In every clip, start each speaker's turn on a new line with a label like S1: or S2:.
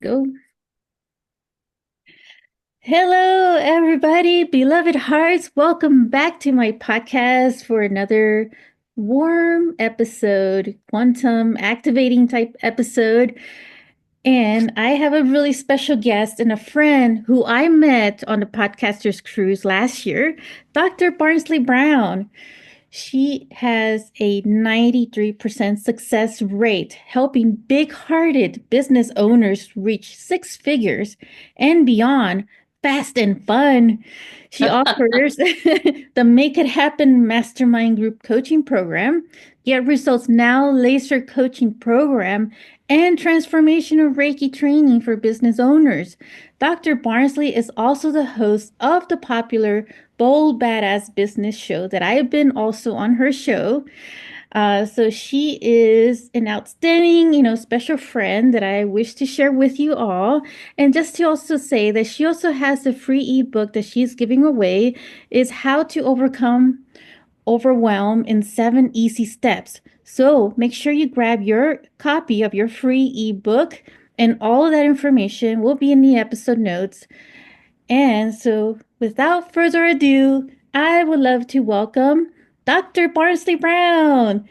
S1: Go. Hello, everybody, beloved hearts. Welcome back to my podcast for another warm episode, quantum activating type episode. And I have a really special guest and a friend who I met on the Podcasters Cruise last year, Dr. Barnsley Brown. She has a 93% success rate, helping big hearted business owners reach six figures and beyond fast and fun. She offers the Make It Happen Mastermind Group Coaching Program, Get Results Now Laser Coaching Program, and Transformational Reiki Training for business owners. Dr. Barnsley is also the host of the popular Bold Badass Business show that I have been also on her show. So she is an outstanding, special friend that I wish to share with you all. And just to also say that she also has a free ebook that she's giving away is How to Overcome Overwhelm in 7 Easy Steps. So make sure you grab your copy of your free ebook, and all of that information will be in the episode notes. And so, without further ado, I would love to welcome Dr. Barnsley Brown.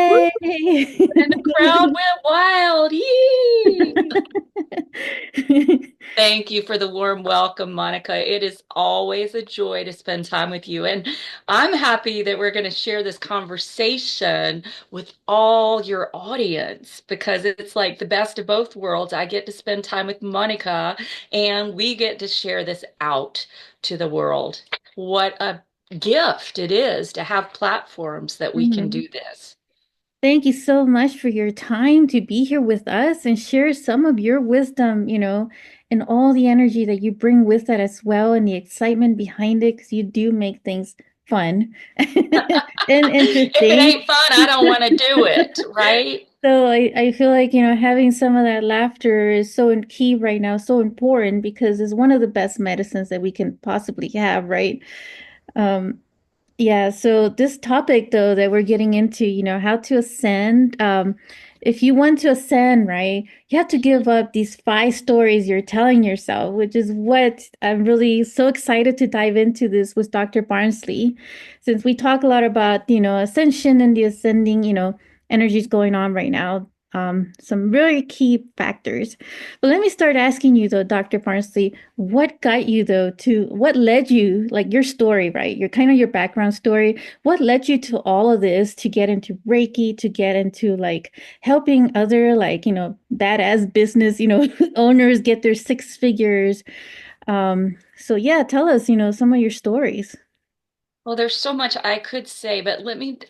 S2: Woo!
S1: Yay!
S2: And the crowd went wild. Yee! Thank you for the warm welcome, Monica. It is always a joy to spend time with you. And I'm happy that we're going to share this conversation with all your audience because it's like the best of both worlds. I get to spend time with Monica and we get to share this out to the world. What a gift it is to have platforms that we can
S1: Mhm.
S2: do this.
S1: Thank you so much for your time to be here with us and share some of your wisdom, and all the energy that you bring with that as well, and the excitement behind it, because you do make things fun and
S2: If it
S1: interesting.
S2: ain't fun, I don't want to do it, right?
S1: So I feel like, having some of that laughter is so key right now, so important because it's one of the best medicines that we can possibly have, right? Um, yeah, so this topic though that we're getting into, how to ascend. If you want to ascend, right, you have to give up these 5 stories you're telling yourself, which is what I'm really so excited to dive into this with Dr. Barnsley, since we talk a lot about, ascension and the ascending, energies going on right now. Some really key factors. But let me start asking you though, Dr. Barnsley, what got you though to what led you, like your story, right? Your kind of your background story. What led you to all of this to get into Reiki, to get into like helping other like, badass business, owners get their six figures. So yeah, tell us, some of your stories.
S2: Well, there's so much I could say, but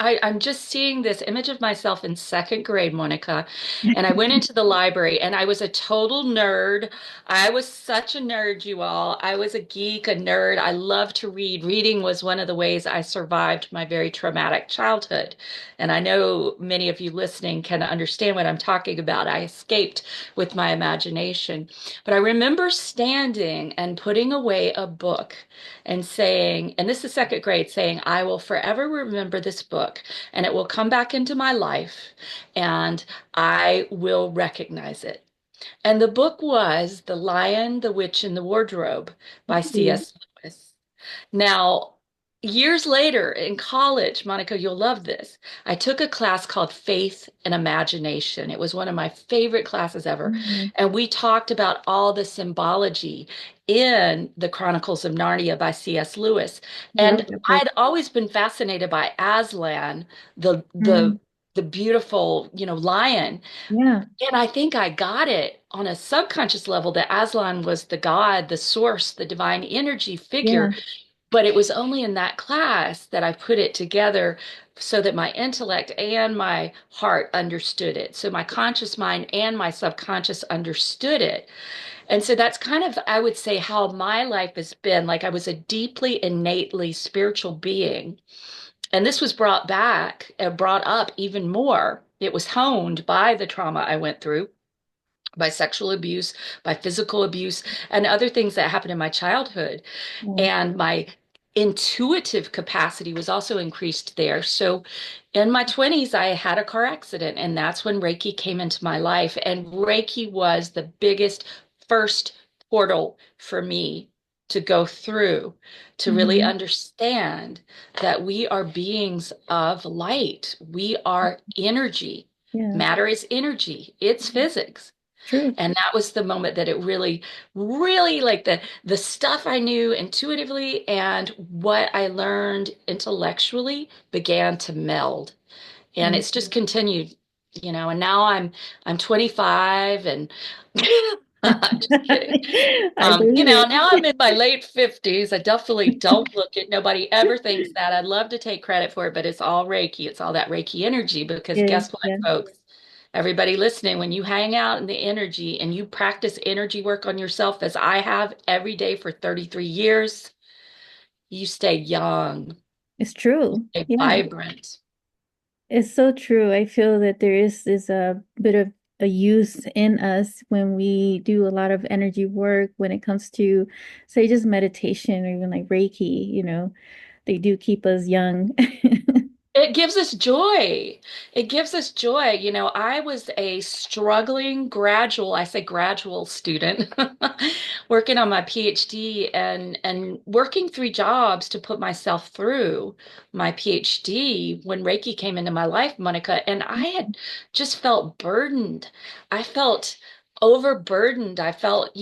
S2: I'm just seeing this image of myself in second grade, Monica. And I went into the library and I was a total nerd. I was such a nerd, you all. I was a geek, a nerd. I loved to read. Reading was one of the ways I survived my very traumatic childhood. And I know many of you listening can understand what I'm talking about. I escaped with my imagination. But I remember standing and putting away a book and saying, and this is second grade, saying, I will forever remember this book and it will come back into my life and I will recognize it. And the book was The Lion, the Witch, and the Wardrobe by
S1: Ooh,
S2: C.S. Lewis. Now, years later in college, Monica, you'll love this. I took a class called Faith and Imagination. It was one of my favorite classes ever.
S1: mhm.
S2: And we talked about all the symbology in the Chronicles of Narnia by C.S. Lewis.
S1: Love
S2: And
S1: that book.
S2: I'd always been fascinated by Aslan, the
S1: Mm,
S2: the the beautiful, lion.
S1: yeah,
S2: And I think I got it on a subconscious level that Aslan was the God, the source, the divine energy figure.
S1: yeah,
S2: But it was only in that class that I put it together so that my intellect and my heart understood it. So my conscious mind and my subconscious understood it. And so that's kind of, I would say, how my life has been. Like I was a deeply, innately spiritual being. And this was brought back and brought up even more. It was honed by the trauma I went through, by sexual abuse, by physical abuse, and other things that happened in my childhood
S1: yeah.
S2: and my intuitive capacity was also increased there. So in my 20s, I had a car accident, and that's when Reiki came into my life. And Reiki was the biggest first portal for me to go through to really
S1: Hmm.
S2: understand that we are beings of light. We are energy.
S1: Yeah.
S2: Matter is energy, it's physics.
S1: True.
S2: And that was the moment that it really, really like the stuff I knew intuitively and what I learned intellectually began to meld. And
S1: Mm.
S2: it's just continued, and now I'm 25 and I'm just kidding.
S1: I believe
S2: Now I'm
S1: it.
S2: in my late 50s. I definitely don't look it. Nobody ever thinks that. I'd love to take credit for it, but it's all Reiki. It's all that Reiki energy because
S1: Is,
S2: guess what,
S1: yeah.
S2: folks? Everybody listening, when you hang out in the energy and you practice energy work on yourself, as I have every day for 33 years, you stay young,
S1: It's true.
S2: stay
S1: Yeah.
S2: vibrant.
S1: It's so true. I feel that there is a bit of a use in us when we do a lot of energy work when it comes to, say, just meditation or even like Reiki, they do keep us young.
S2: It gives us joy. It gives us joy. I was a struggling gradual, I say gradual student, working on my PhD and working 3 jobs to put myself through my PhD when Reiki came into my life, Monica, and I had just felt burdened. I felt overburdened. I felt,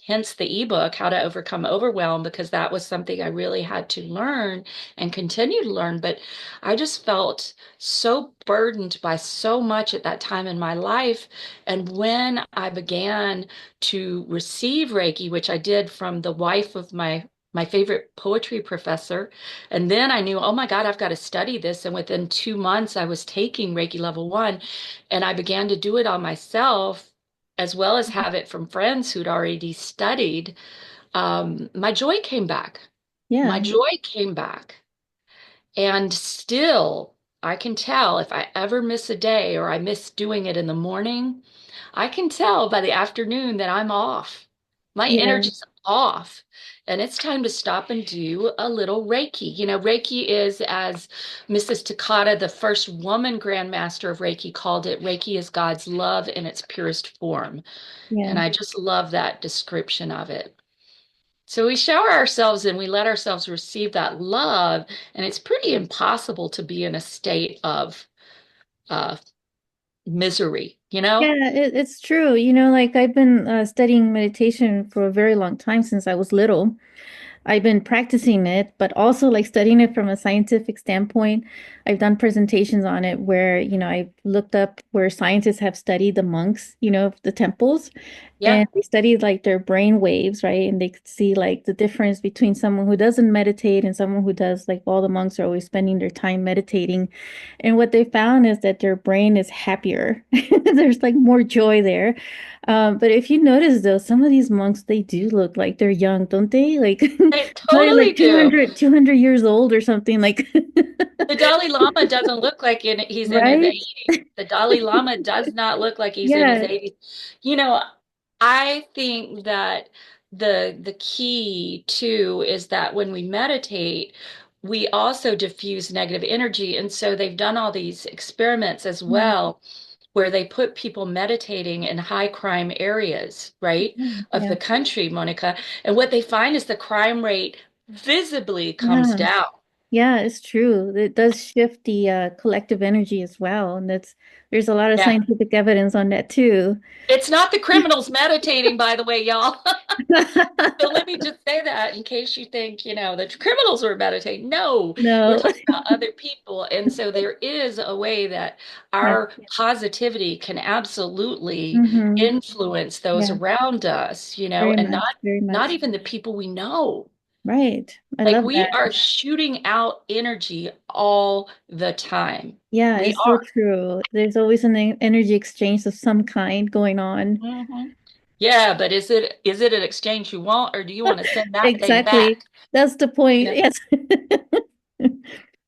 S2: hence the ebook, How to Overcome Overwhelm, because that was something I really had to learn and continue to learn. But I just felt so burdened by so much at that time in my life. And when I began to receive Reiki, which I did from the wife of my favorite poetry professor, and then I knew, oh my God, I've got to study this. And within 2 months, I was taking Reiki level 1, and I began to do it on myself, as well as have it from friends who'd already studied. My joy came back. My
S1: Yeah.
S2: joy came back. And still, I can tell if I ever miss a day or I miss doing it in the morning, I can tell by the afternoon that I'm off. My
S1: Yeah.
S2: energy's off. And it's time to stop and do a little Reiki. Reiki is, as Mrs. Takata, the first woman grandmaster of Reiki, called it, Reiki is God's love in its purest form. And
S1: Yeah.
S2: I just love that description of it. So we shower ourselves and we let ourselves receive that love, and it's pretty impossible to be in a state of uh, misery, you know?
S1: Yeah, it's true. Like I've been studying meditation for a very long time since I was little. I've been practicing it, but also like studying it from a scientific standpoint. I've done presentations on it where, I've looked up where scientists have studied the monks, the temples,
S2: Yeah.
S1: and they studied like their brain waves, right? And they could see like the difference between someone who doesn't meditate and someone who does, like all the monks are always spending their time meditating. And what they found is that their brain is happier. There's like more joy there. But if you notice though, some of these monks, they do look like they're young, don't they? Like
S2: They
S1: probably
S2: totally
S1: like
S2: do.
S1: 200 years old or something like
S2: The Dalai Lama doesn't look like he's in his
S1: right?
S2: 80s. The Dalai Lama does not look like he's in his
S1: Yeah.
S2: 80s. You know, I think that the key too is that when we meditate, we also diffuse negative energy. And so they've done all these experiments as
S1: Mm.
S2: well, where they put people meditating in high crime areas, right, of
S1: Yeah.
S2: the country, Monica. And what they find is the crime rate visibly comes
S1: Yeah.
S2: down.
S1: Yeah, it's true. It does shift the collective energy as well. And there's a lot of
S2: Yeah.
S1: scientific evidence on that too.
S2: It's not the criminals meditating, by the way, y'all. So let me just say that in case you think, the criminals were meditating. No, we're
S1: No.
S2: talking about other people. And so there is a way that
S1: Yeah.
S2: our positivity can absolutely
S1: Hmm.
S2: influence those
S1: Yeah,
S2: around us,
S1: very
S2: and
S1: much,
S2: not
S1: very
S2: not
S1: much.
S2: even the people we know.
S1: Right. I
S2: Like
S1: love
S2: we
S1: that.
S2: are shooting out energy all the time.
S1: Yeah,
S2: We
S1: it's so
S2: are.
S1: true. There's always an energy exchange of some kind going on.
S2: Mhm. Yeah, but is it an exchange you want, or do you want to send that thing
S1: Exactly.
S2: back?
S1: That's the
S2: You
S1: point.
S2: know,
S1: Yes.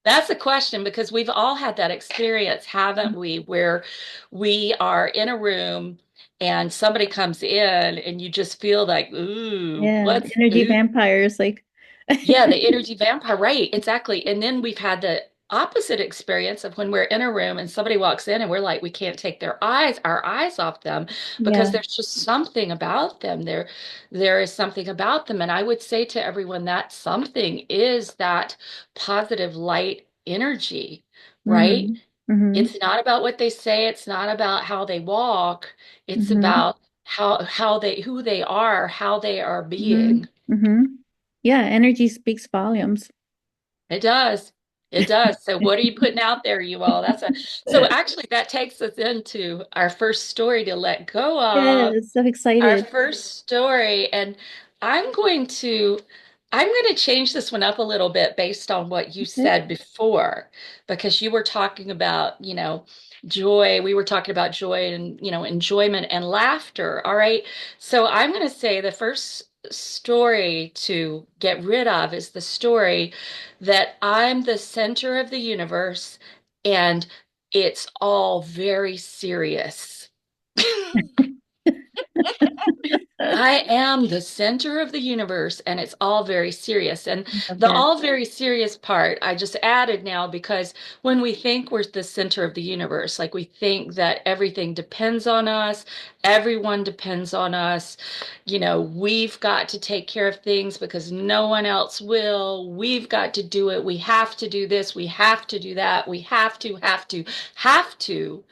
S2: that's the question because we've all had that experience, haven't we? Where we are in a room and somebody comes in and you just feel like, ooh,
S1: Yeah,
S2: what's
S1: energy
S2: ooh?
S1: vampires, like.
S2: Yeah, the energy vampire, right, exactly. And then we've had the opposite experience of when we're in a room and somebody walks in and we're like, we can't take our eyes off them because
S1: Yeah.
S2: there's just something about them. There is something about them. And I would say to everyone that something is that positive light energy, right?
S1: Mm-hmm. Mm-hmm.
S2: It's not about what they say, it's not about how they walk, it's
S1: Mm-hmm.
S2: about how they who they are, how they are
S1: Mm-hmm.
S2: being.
S1: Mm-hmm. Yeah, energy speaks volumes.
S2: It does. It does. So what are you putting out there, you all? So actually that takes us into our first story to let go of.
S1: Yes, I'm
S2: Our
S1: excited.
S2: first story, and I'm going to I'm going to change this one up a little bit based on what you
S1: Okay.
S2: said before, because you were talking about, joy. We were talking about joy and, enjoyment and laughter. All right. So I'm going to say the first story to get rid of is the story that I'm the center of the universe and it's all very serious. I am the center of the universe, and it's all very serious. And
S1: Love
S2: the
S1: that.
S2: all very serious part, I just added now because when we think we're the center of the universe, like we think that everything depends on us, everyone depends on us, we've got to take care of things because no one else will. We've got to do it. We have to do this. We have to do that. We have to, have to.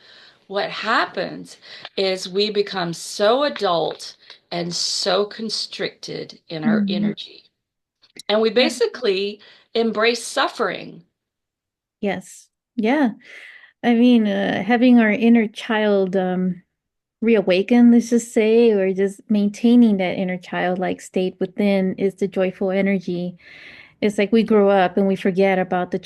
S2: What happens is we become so adult and so constricted in our
S1: Mhm.
S2: energy. And we
S1: Yeah.
S2: basically embrace suffering.
S1: Yes. Yeah. I mean, having our inner child reawaken, let's just say, or just maintaining that inner childlike state within is the joyful energy. It's like we grow up and we forget about the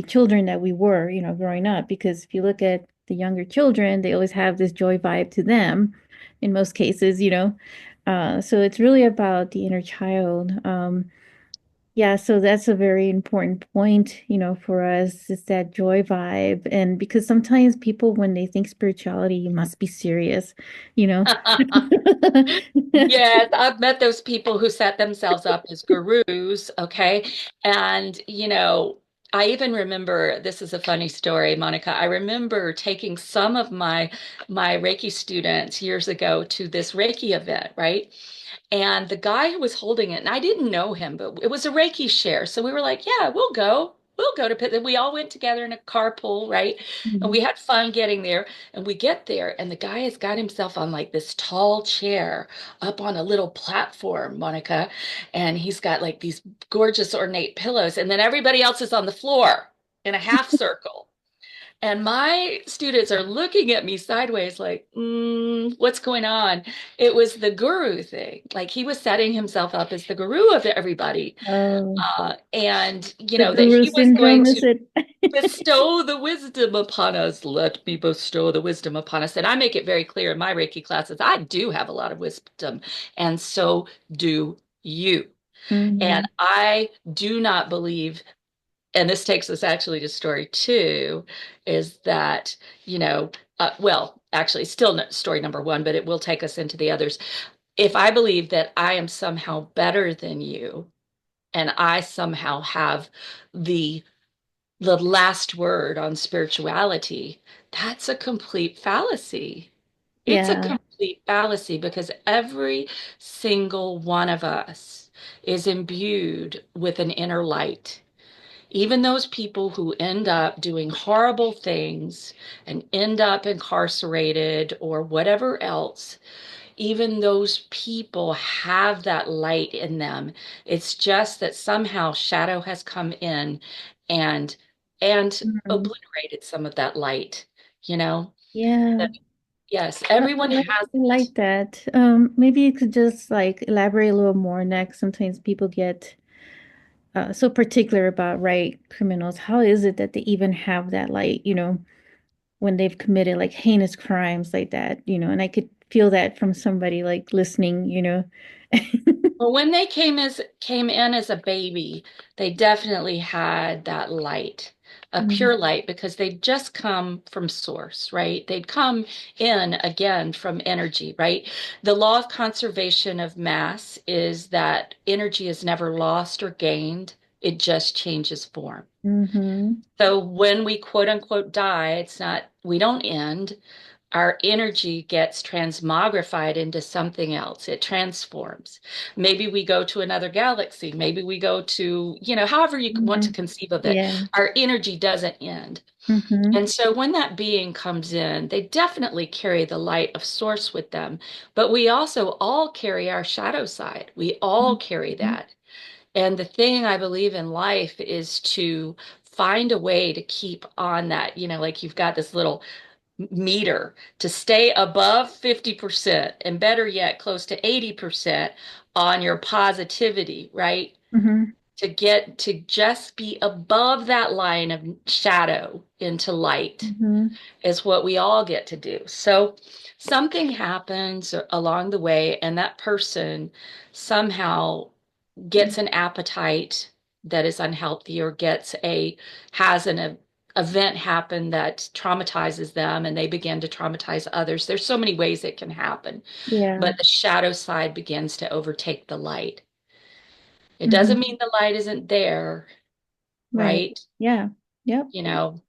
S1: children that we were, growing up. Because if you look at the younger children, they always have this joy vibe to them in most cases. So it's really about the inner child. Yeah, so that's a very important point, for us is that joy vibe. And because sometimes people, when they think spirituality, you must be serious, you know?
S2: Yes, I've met those people who set themselves up as gurus, okay? And, I even remember this is a funny story, Monica. I remember taking some of my Reiki students years ago to this Reiki event, right? And the guy who was holding it, and I didn't know him, but it was a Reiki share. So we were like, yeah, we'll go. We'll go to Pitt. We all went together in a carpool, right? And we
S1: Mhm.
S2: had fun getting there. And we get there, and the guy has got himself on like this tall chair up on a little platform, Monica. And he's got like these gorgeous ornate pillows. And then everybody else is on the floor in a half circle. And my students are looking at me sideways, like, what's going on? It was the guru thing. Like he was setting himself up as the guru of everybody.
S1: Oh,
S2: And,
S1: the
S2: that
S1: guru
S2: he was going
S1: syndrome, is
S2: to
S1: it?
S2: bestow the wisdom upon us. Let me bestow the wisdom upon us. And I make it very clear in my Reiki classes, I do have a lot of wisdom, and so do you. And
S1: Hmm.
S2: I do not believe, and this takes us actually to story two, is that, well, actually, still story number one, but it will take us into the others. If I believe that I am somehow better than you and I somehow have the the last word on spirituality, that's a complete fallacy. It's a
S1: Yeah.
S2: complete fallacy because every single one of us is imbued with an inner light. Even those people who end up doing horrible things and end up incarcerated or whatever else, even those people have that light in them. It's just that somehow shadow has come in and and
S1: Mhm.
S2: obliterated some of that light, you know?
S1: Yeah.
S2: Yes,
S1: I
S2: everyone
S1: like
S2: has
S1: I
S2: it.
S1: like that. Maybe you could just like elaborate a little more next. Sometimes people get so particular about right criminals. How is it that they even have that light, when they've committed like heinous crimes like that, and I could feel that from somebody like listening.
S2: Well, when they came in as a baby, they definitely had that light. a
S1: Mm-hmm.
S2: pure light, because they've just come from source, right? They'd come in again from energy, right? The law of conservation of mass is that energy is never lost or gained, it just changes form.
S1: Mm-hmm.
S2: So when we quote unquote die, it's not, we don't end. Our energy gets transmogrified into something else. It transforms. Maybe we go to another galaxy. Maybe we go to, however you want
S1: Mm-hmm.
S2: to conceive of it.
S1: Yeah.
S2: Our energy doesn't end.
S1: Mm-hmm.
S2: And so when that being comes in, they definitely carry the light of source with them. But we also all carry our shadow side. We all carry
S1: Mm-hmm.
S2: that. And the thing I believe in life is to find a way to keep on that, like you've got this little meter to stay above 50% and better yet, close to 80% on your positivity, right?
S1: Mm-hmm.
S2: To get to just be above that line of shadow into light
S1: Mm-hmm.
S2: is what we all get to do. So something happens along the way, and that person somehow gets an appetite that is unhealthy, or has an event happen that traumatizes them, and they begin to traumatize others. There's so many ways it can happen,
S1: Yeah.
S2: but the shadow side begins to overtake the light. It doesn't
S1: Mm-hmm.
S2: mean the light isn't there,
S1: Right.
S2: right?
S1: Yeah. Yep.
S2: You know,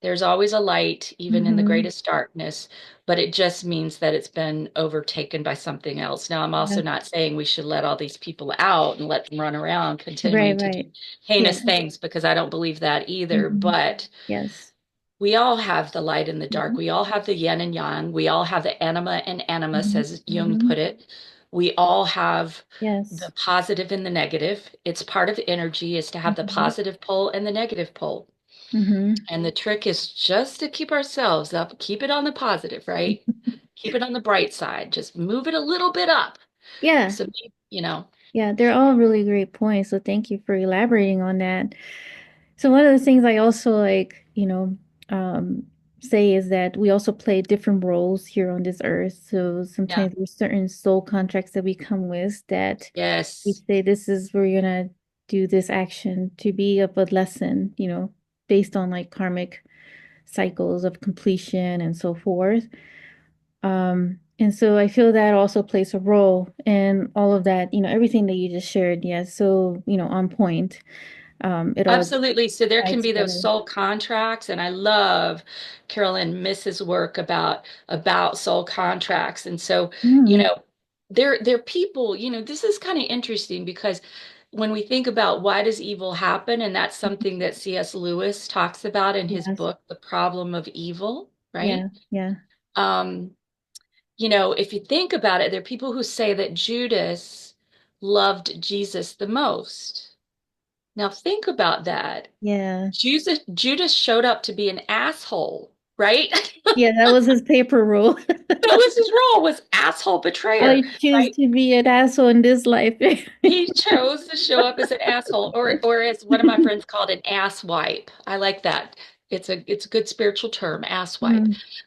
S2: there's always a light, even in the
S1: Mm-hmm.
S2: greatest darkness, but it just means that it's been overtaken by something else. Now, I'm
S1: Yeah.
S2: also not saying we should let all these people out and let them run around
S1: Right,
S2: continuing to do
S1: right. Yeah.
S2: heinous things, because I don't believe that either.
S1: Mm-hmm.
S2: But
S1: Yes.
S2: we all have the light and the dark.
S1: Mm-hmm.
S2: We all have the yin and yang. We all have the anima and animus,
S1: Mm-hmm.
S2: as Jung
S1: Mm-hmm.
S2: put it. We all have
S1: Yes.
S2: the positive and the negative. It's part of energy is to have the
S1: Mm-hmm.
S2: positive pole and the negative pole.
S1: Mm-hmm.
S2: And the trick is just to keep ourselves up, keep it on the positive, right? Keep it on the bright side. Just move it a little bit up.
S1: Yeah.
S2: So,
S1: Yeah. They're all really great points. So thank you for elaborating on that. So one of the things I also like, um, say is that we also play different roles here on this earth. So
S2: yeah.
S1: sometimes there's certain soul contracts that we come with that we
S2: Yes.
S1: say this is where you're gonna do this action to be of a lesson, based on like karmic cycles of completion and so forth. And so I feel that also plays a role in all of that, everything that you just shared. Yeah, so, on point. It all
S2: Absolutely. So there
S1: ties
S2: can be those
S1: together.
S2: soul contracts, and I love Carolyn Miss's work about soul contracts. And so, you
S1: Mm,
S2: know, they're people, this is kind of interesting, because when we think about why does evil happen, and that's something that C.S. Lewis talks about in his
S1: yes.
S2: book, The Problem of Evil,
S1: Yeah.
S2: right?
S1: Yeah.
S2: Um, if you think about it, there are people who say that Judas loved Jesus the most. Now think about that.
S1: Yeah.
S2: Judas showed up to be an asshole, right?
S1: Yeah, that was his paper rule.
S2: That was his role, was asshole betrayer,
S1: I choose
S2: right?
S1: to be an asshole in this life.
S2: He chose to show up as an asshole, or as one of my friends called, an ass wipe. I like that. It's a good spiritual term, ass wipe.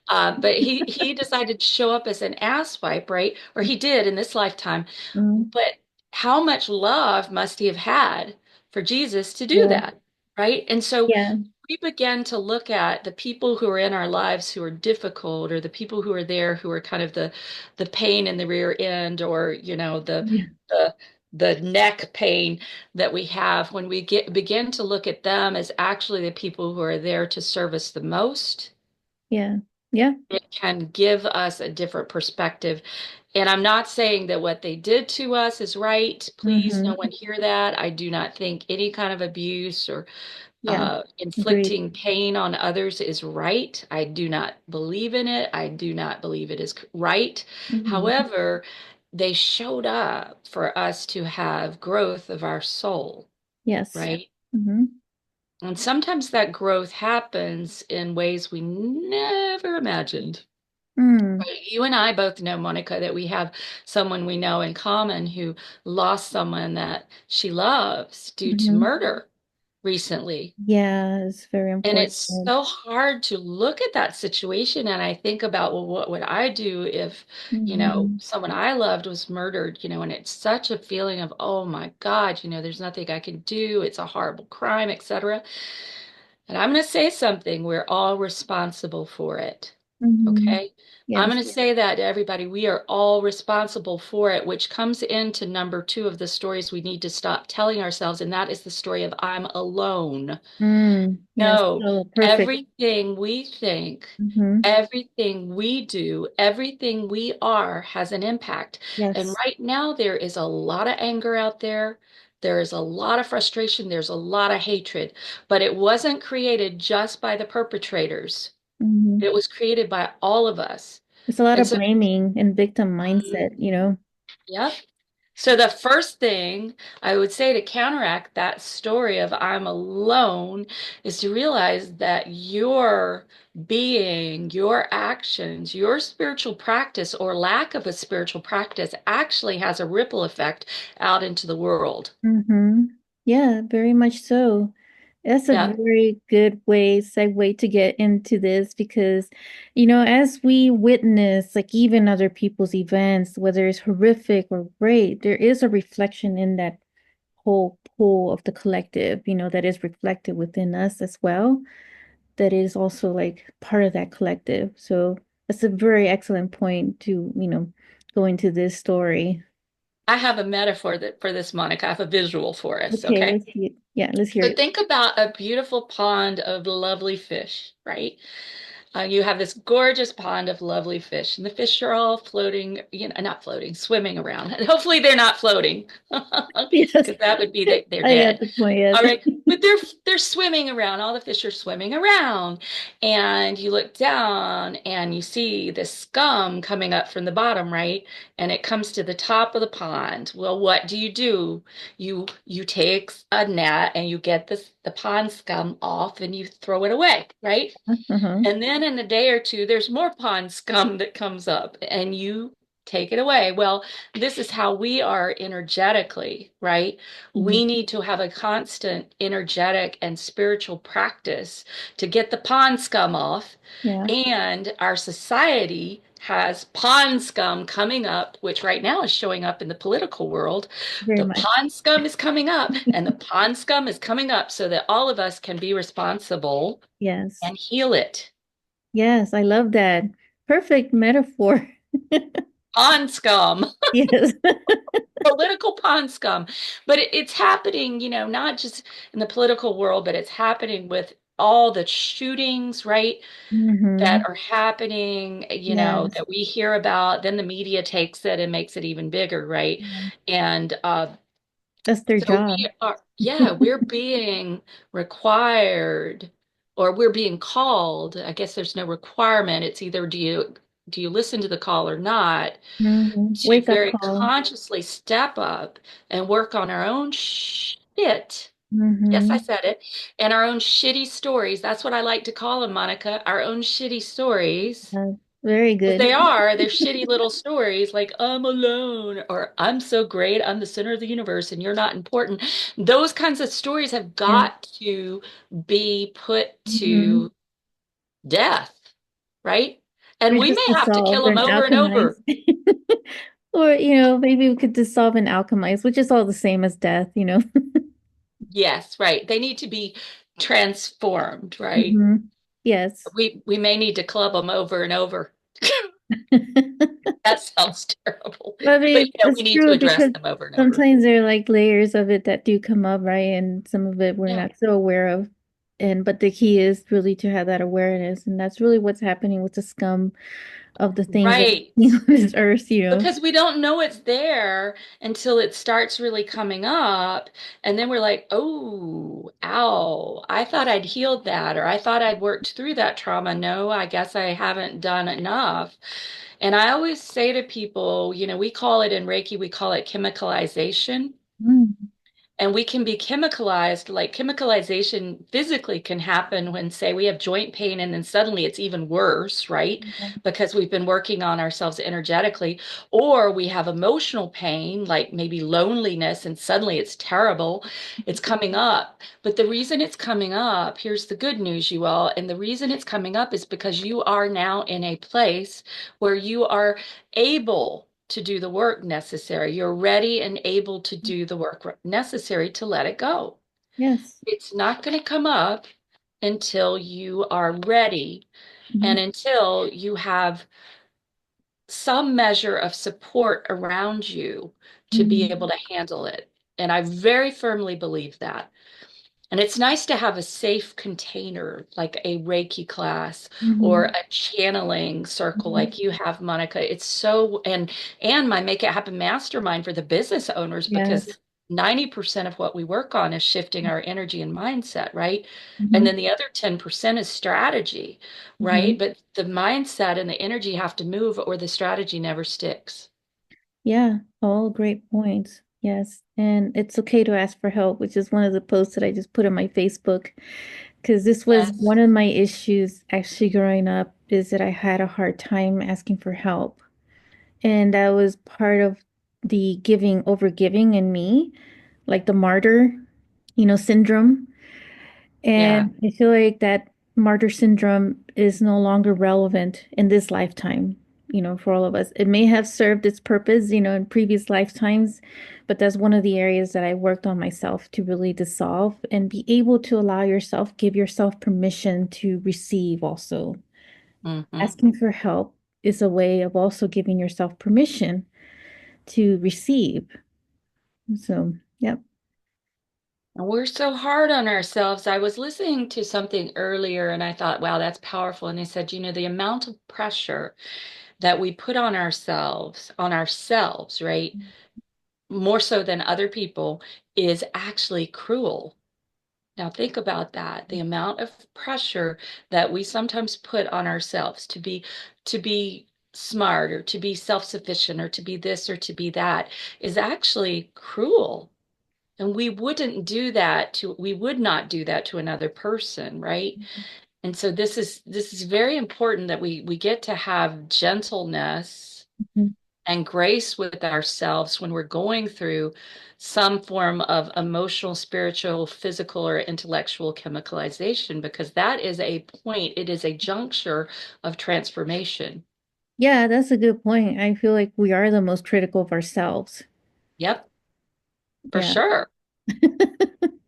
S1: Mm,
S2: But he decided to show up as an ass wipe, right? Or he did in this lifetime.
S1: mm,
S2: But how much love must he have had for Jesus to do
S1: yeah.
S2: that, right? And so
S1: Yeah.
S2: we begin to look at the people who are in our lives who are difficult, or the people who are there who are kind of the pain in the rear end, or
S1: Yeah.
S2: the the neck pain that we have. When we begin to look at them as actually the people who are there to serve us the most,
S1: Yeah. Yeah.
S2: it can give us a different perspective. And I'm not saying that what they did to us is right. Please, no
S1: Hmm.
S2: one hear that. I do not think any kind of abuse or
S1: Yeah. Agreed.
S2: inflicting pain on others is right. I do not believe in it. I do not believe it is right.
S1: Hmm.
S2: However, they showed up for us to have growth of our soul,
S1: Yes.
S2: right?
S1: Hmm.
S2: And sometimes that growth happens in ways we never imagined.
S1: Mm.
S2: Right. You and I both know, Monica, that we have someone we know in common who lost someone that she loves due to
S1: Hmm.
S2: murder recently.
S1: Yeah, it's very
S2: And it's
S1: unfortunate.
S2: so hard to look at that situation. And I think about, well, what would I do if,
S1: Hmm.
S2: someone I loved was murdered, and it's such a feeling of, oh my God, there's nothing I can do. It's a horrible crime, etc. And I'm going to say something. We're all responsible for it.
S1: Hmm.
S2: Okay. I'm
S1: Yes.
S2: going to say that to everybody. We are all responsible for it, which comes into number two of the stories we need to stop telling ourselves. And that is the story of I'm alone.
S1: Yes.
S2: No,
S1: So perfect.
S2: everything we think,
S1: Hmm.
S2: everything we do, everything we are has an impact. And
S1: Yes.
S2: right now, there is a lot of anger out there. There is a lot of frustration. There's a lot of hatred, but it wasn't created just by the perpetrators.
S1: Hmm.
S2: It was created by all of us.
S1: It's a lot
S2: And
S1: of
S2: so,
S1: blaming and victim
S2: mm,
S1: mindset, you know?
S2: yep. So the first thing I would say to counteract that story of I'm alone is to realize that your being, your actions, your spiritual practice or lack of a spiritual practice actually has a ripple effect out into the world.
S1: Hmm. Yeah, very much so. That's a
S2: Yeah.
S1: very good segue to get into this because, as we witness, like even other people's events, whether it's horrific or great, there is a reflection in that whole pool of the collective, that is reflected within us as well, that is also like part of that collective. So that's a very excellent point to, go into this story.
S2: I have a metaphor that for this, Monica. I have a visual for us,
S1: Okay,
S2: okay?
S1: let's see it. Yeah, let's hear
S2: So
S1: it.
S2: think about a beautiful pond of lovely fish, right? You have this gorgeous pond of lovely fish, and the fish are all floating, not floating, swimming around. And hopefully they're not floating,
S1: Yes,
S2: because that would be that they're
S1: I got
S2: dead.
S1: the point. Yes.
S2: All right, but they're swimming around. All the fish are swimming around, and you look down and you see this scum coming up from the bottom, right? And it comes to the top of the pond. Well, what do? You take a net and you get the pond scum off and you throw it away, right?
S1: Uh-huh.
S2: And then in a day or two, there's more pond scum that comes up and you take it away. Well, this is how we are energetically, right?
S1: Mhm.
S2: We need to have a constant energetic and spiritual practice to get the pond scum off.
S1: Yeah,
S2: And our society has pond scum coming up, which right now is showing up in the political world.
S1: very
S2: The
S1: much.
S2: pond scum is coming up, and the pond scum is coming up so that all of us can be responsible
S1: Yes.
S2: and heal it.
S1: Yes, I love that. Perfect metaphor.
S2: Pond scum,
S1: Yes.
S2: political pond scum. But it's happening, not just in the political world, but it's happening with all the shootings, right, that
S1: Hmm.
S2: are happening,
S1: Yes.
S2: that we hear about. Then the media takes it and makes it even bigger, right?
S1: Yeah.
S2: And
S1: That's their
S2: so
S1: job.
S2: we're being required or we're being called. I guess there's no requirement. It's either do you listen to the call or not, to
S1: Wake up
S2: very
S1: call.
S2: consciously step up and work on our own shit. Yes, I
S1: Hmm.
S2: said it. And our own shitty stories. That's what I like to call them, Monica. Our own shitty stories.
S1: Very
S2: Because
S1: good.
S2: they're shitty little stories like I'm alone or I'm so great, I'm the center of the universe and you're not important. Those kinds of stories have
S1: Yeah.
S2: got to be put
S1: Hmm.
S2: to death, right? And
S1: Or
S2: we
S1: just
S2: may have to
S1: dissolve
S2: kill them
S1: and
S2: over and
S1: alchemize.
S2: over.
S1: Or, maybe we could dissolve and alchemize, which is all the same as death.
S2: Yes, right. They need to be transformed, right?
S1: Hmm. Yes.
S2: We may need to club them over and over. That sounds terrible.
S1: I
S2: But
S1: mean,
S2: we
S1: it's
S2: need to
S1: true
S2: address
S1: because
S2: them over and over.
S1: sometimes there are like layers of it that do come up, right? And some of it we're
S2: Yeah.
S1: not so aware of. But the key is really to have that awareness. And that's really what's happening with the scum of the things that
S2: Right.
S1: we see on this earth.
S2: Because we don't know it's there until it starts really coming up. And then we're like, oh, ow, I thought I'd healed that, or I thought I'd worked through that trauma. No, I guess I haven't done enough. And I always say to people, we call it in Reiki, we call it chemicalization.
S1: Mm.
S2: And we can be chemicalized, like chemicalization physically can happen when, say, we have joint pain and then suddenly it's even worse, right? Because we've been working on ourselves energetically. Or we have emotional pain, like maybe loneliness, and suddenly it's terrible. It's coming up. But the reason it's coming up, here's the good news, you all. And the reason it's coming up is because you are now in a place where you are able to do the work necessary. You're ready and able to do the work necessary to let it go.
S1: Yes.
S2: It's not going to come up until you are ready
S1: Hmm.
S2: and until you have some measure of support around you to be able
S1: Hmm.
S2: to handle it. And I very firmly believe that. And it's nice to have a safe container like a Reiki class or
S1: Hmm.
S2: a channeling circle
S1: Hmm.
S2: like you have, Monica. It's so, and my Make It Happen Mastermind for the business owners, because
S1: Yes.
S2: 90% of what we work on is shifting our energy and mindset, right? And
S1: Hmm.
S2: then the other 10% is strategy, right?
S1: Hmm.
S2: But the mindset and the energy have to move or the strategy never sticks.
S1: Yeah, all great points. Yes. And it's okay to ask for help, which is one of the posts that I just put on my Facebook. Because this was
S2: Yes.
S1: one of my issues actually growing up, is that I had a hard time asking for help. And that was part of the giving, over giving in me, like the martyr, syndrome.
S2: Yeah.
S1: And I feel like that martyr syndrome is no longer relevant in this lifetime, for all of us. It may have served its purpose, in previous lifetimes, but that's one of the areas that I worked on myself to really dissolve and be able to allow yourself, give yourself permission to receive also.
S2: Hmm.
S1: Asking for help is a way of also giving yourself permission to receive. So, yep.
S2: And we're so hard on ourselves. I was listening to something earlier and I thought, wow, that's powerful. And they said, the amount of pressure that we put on ourselves, right? More so than other people is actually cruel. Now think about that. The amount of pressure that we sometimes put on ourselves to be smart or to be self-sufficient or to be this or to be that is actually cruel. And we would not do that to another person, right? And so this is very important that we get to have gentleness
S1: Mhm.
S2: and grace with ourselves when we're going through some form of emotional, spiritual, physical, or intellectual chemicalization, because that is a point, it is a juncture of transformation.
S1: Yeah, that's a good point. I feel like we are the most critical of ourselves.
S2: Yep, for
S1: Yeah.
S2: sure.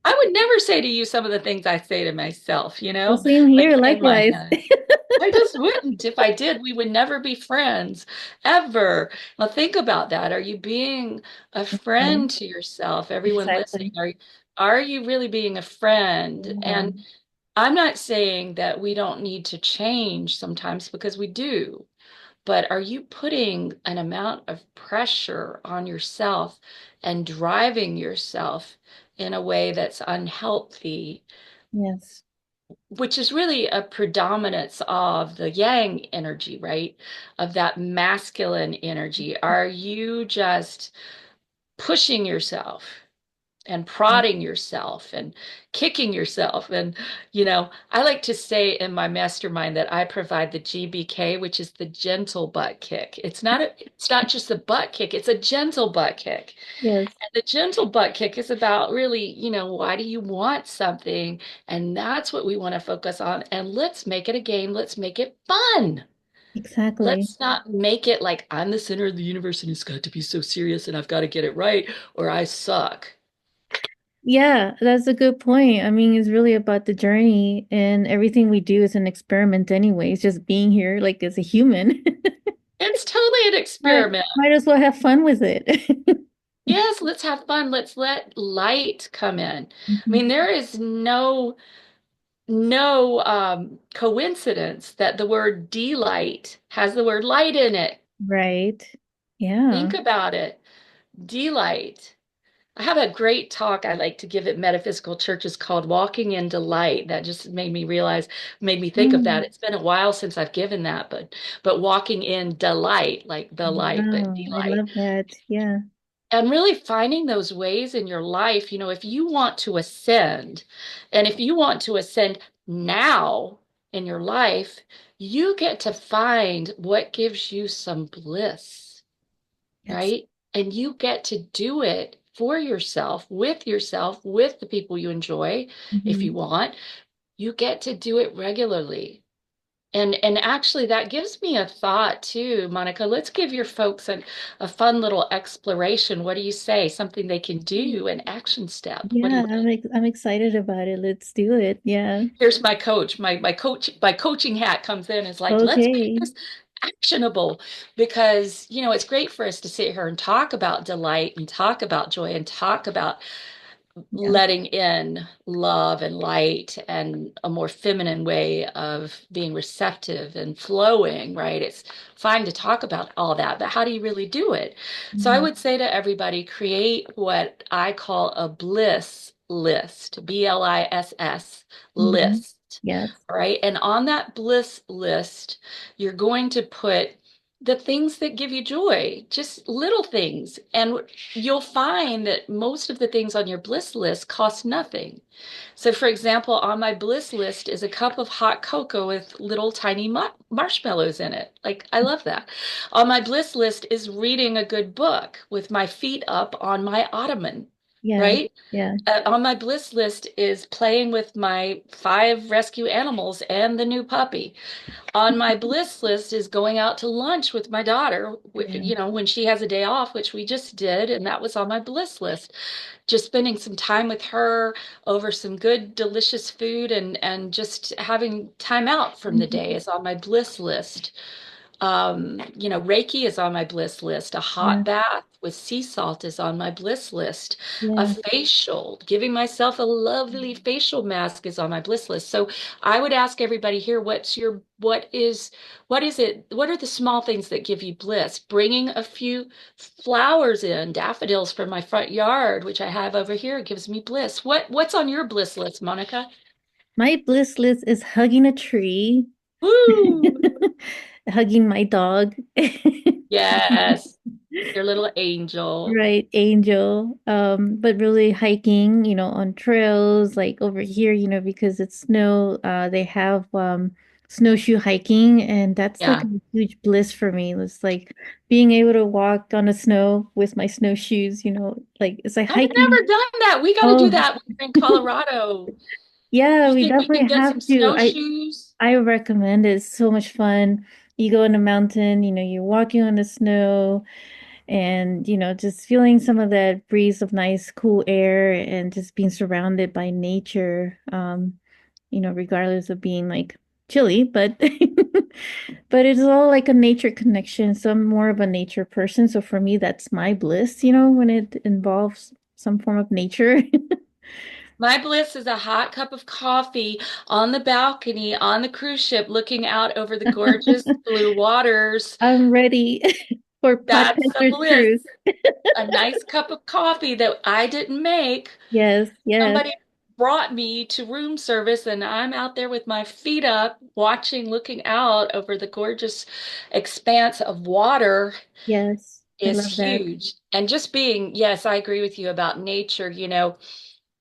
S2: I would never say to you some of the things I say to myself,
S1: Well, same
S2: like
S1: here,
S2: in my
S1: likewise.
S2: head. I just wouldn't. If I did, we would never be friends, ever. Now think about that. Are you being a
S1: Okay.
S2: friend to yourself? Everyone listening,
S1: Exactly.
S2: are you really being a friend?
S1: Yeah.
S2: And I'm not saying that we don't need to change sometimes because we do, but are you putting an amount of pressure on yourself and driving yourself in a way that's unhealthy,
S1: Yes.
S2: which is really a predominance of the yang energy, right? Of that masculine energy. Are you just pushing yourself and prodding yourself and kicking yourself? And, I like to say in my mastermind that I provide the GBK, which is the gentle butt kick. It's not just a butt kick, it's a gentle butt kick.
S1: Yes.
S2: And the gentle butt kick is about really, why do you want something? And that's what we want to focus on. And let's make it a game. Let's make it fun.
S1: Exactly.
S2: Let's not make it like I'm the center of the universe and it's got to be so serious and I've got to get it right or I suck.
S1: Yeah, that's a good point. I mean, it's really about the journey, and everything we do is an experiment anyway. It's just being here like as a human.
S2: It's totally an
S1: But
S2: experiment.
S1: might as well have fun with it.
S2: Yes, let's have fun. Let's let light come in. I mean,
S1: Mhm.
S2: there is no coincidence that the word delight has the word light in it.
S1: Right. Yeah.
S2: Think about it. Delight. I have a great talk I like to give at metaphysical churches called Walking in Delight. That just made me think of that.
S1: Mm.
S2: It's been a while since I've given that, but walking in delight, like the light, but
S1: Wow, I
S2: delight.
S1: love that. Yeah.
S2: And really finding those ways in your life, if you want to ascend, and if you want to ascend now in your life, you get to find what gives you some bliss,
S1: Yes.
S2: right? And you get to do it for yourself, with the people you enjoy, if you
S1: Hmm.
S2: want. You get to do it regularly. And actually that gives me a thought too, Monica. Let's give your folks a fun little exploration. What do you say? Something they can do, an action step. What do
S1: Yeah,
S2: you think?
S1: I'm excited about it. Let's do it. Yeah.
S2: Here's my coach. My coaching hat comes in and is like, let's make
S1: Okay.
S2: this actionable because, it's great for us to sit here and talk about delight and talk about joy and talk about
S1: Yeah.
S2: letting in love and light and a more feminine way of being receptive and flowing, right? It's fine to talk about all that, but how do you really do it? So I
S1: Mhm.
S2: would say to everybody, create what I call a bliss list, BLISS
S1: Mhm.
S2: list.
S1: Yes.
S2: All right. And on that bliss list, you're going to put the things that give you joy, just little things. And you'll find that most of the things on your bliss list cost nothing. So, for example, on my bliss list is a cup of hot cocoa with little tiny marshmallows in it. Like, I love that. On my bliss list is reading a good book with my feet up on my ottoman,
S1: Yeah.
S2: right?
S1: Yeah.
S2: On my bliss list is playing with my 5 rescue animals and the new puppy. On my bliss list is going out to lunch with my daughter,
S1: Yeah.
S2: when she has a day off, which we just did, and that was on my bliss list. Just spending some time with her over some good, delicious food and just having time out from the day
S1: Mhm.
S2: is on my bliss list. Reiki is on my bliss list. A
S1: Yeah.
S2: hot bath with sea salt is on my bliss list. A
S1: Yeah.
S2: facial, giving myself a lovely facial mask is on my bliss list. So I would ask everybody here, what are the small things that give you bliss? Bringing a few flowers in, daffodils from my front yard, which I have over here, gives me bliss. What's on your bliss list, Monica?
S1: My bliss list is hugging a tree,
S2: Woo!
S1: hugging my dog.
S2: Yes, your little angel.
S1: Right, Angel. But really hiking, on trails like over here, because it's snow, they have snowshoe hiking, and that's like
S2: Yeah.
S1: a huge bliss for me. It's like being able to walk on the snow with my snowshoes, like it's like
S2: I've
S1: hiking.
S2: never done that. We got to do
S1: Oh,
S2: that when we're in Colorado.
S1: yeah,
S2: You
S1: we
S2: think we
S1: definitely
S2: can get
S1: have
S2: some
S1: to.
S2: snowshoes?
S1: I recommend it. It's so much fun. You go in the mountain, you're walking on the snow and, just feeling some of that breeze of nice, cool air and just being surrounded by nature, regardless of being like chilly, but but it's all like a nature connection. So I'm more of a nature person. So for me, that's my bliss, when it involves some form of nature.
S2: My bliss is a hot cup of coffee on the balcony on the cruise ship looking out over the gorgeous blue waters.
S1: I'm ready for
S2: That's a
S1: podcaster's
S2: bliss.
S1: truth.
S2: A nice cup of coffee that I didn't make.
S1: Yes, yes,
S2: Somebody brought me to room service, and I'm out there with my feet up, watching, looking out over the gorgeous expanse of water
S1: yes. I
S2: is
S1: love that.
S2: huge. And just being, yes, I agree with you about nature,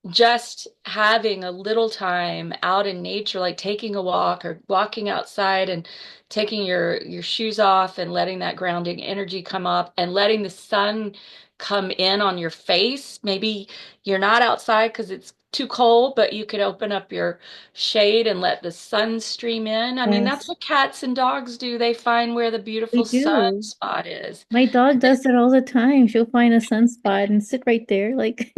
S2: just having a little time out in nature, like taking a walk or walking outside and taking your shoes off and letting that grounding energy come up and letting the sun come in on your face. Maybe you're not outside because it's too cold, but you could open up your shade and let the sun stream in. I mean, that's
S1: Yes,
S2: what cats and dogs do. They find where the
S1: we
S2: beautiful
S1: do.
S2: sunspot is.
S1: My dog does that all the time. She'll find a sunspot and sit right there, like,